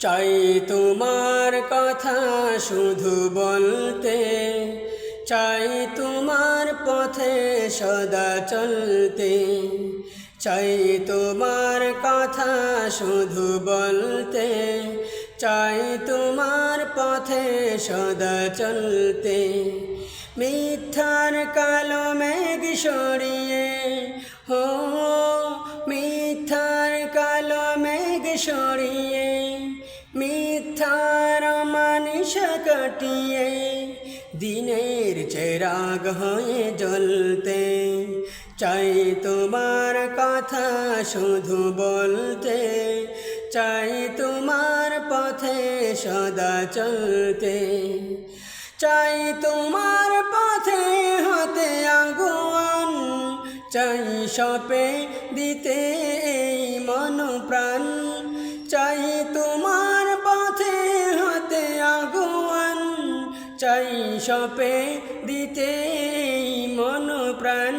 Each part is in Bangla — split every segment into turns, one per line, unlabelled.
চাই তোমার কথা শুধু বলতে, চাই তোমার পথে সদা চলতে। চাই তোমার কথা শুধু বলতে, চাই তোমার পথে সদা চলতে। মিথ্যার কালো মেঘ সরিয়ে, হো মিথ্যার কালো মেঘ সরিয়ে, মিথ্যার মানিসা কাটিয়ে, দিনের চেরাগ হয়ে জ্বলতে। চাই তোমার কথা শুধু বলতে, চাই তোমার পথে সদা চলতে। চাই তোমার পথে হতে আগুয়ান, চাই সপে দিতে এই মন প্রাণ। চাই তোমার পথে হতে আগুয়ান, চাই সপে দিতে এই মন প্রাণ।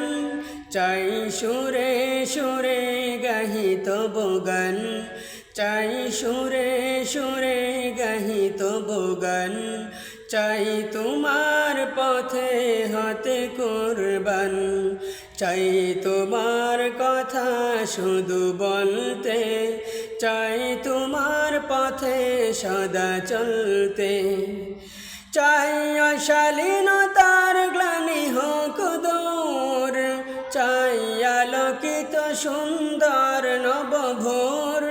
চাই সুরে সুরে গাহিত গান, চাই সুরে সুরে গাহিত গান। চাই তোমার পথে হতে কুরবান, চাই তোমার কথা শুধু বলতে, চাই তোমার পথে সদা চলতে। চাই অশালীনতার গ্লানি হোক দূর, চাই আলোকিত সুন্দর নবভোর।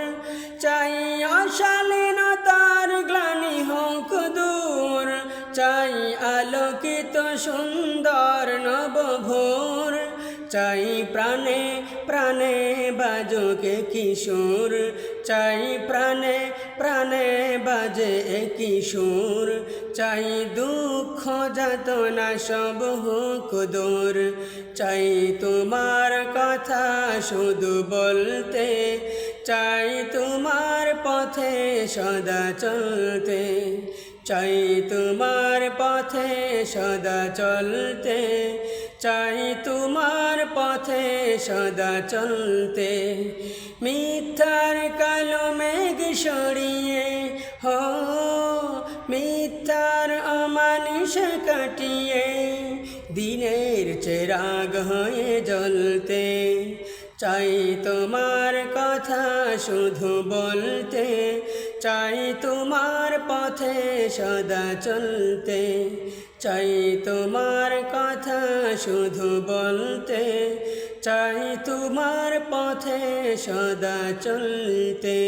চাই অশালীনতার গ্লানি হোক দূর, চাই আলোকিত সুন্দর নবভোর। চাই প্রাণে প্রাণে বাজুকে কিশোর, চাই প্রাণে প্রাণে বাজে কিশোর। চাই দুঃখ যাতনা সব হোক দূর, চাই তোমার কথা শুধু বলতে, চাই তোমার পথে সদা চলতে। চাই তোমার পথে সদা চলতে, চাই তোমার পথে সদা চলতে। মিথ্যার কালো মেঘ সরিয়ে, হো মিথ্যার অমানিস কাটিয়ে, দিনের চেরাগ হয়ে জ্বলতে। চাই তোমার কথা শুধু বলতে, চাই তোমার পথে সদা চলতে। চাই তোমার কথা শুধু বলতে, চাই তোমার পথে সদা চলতে।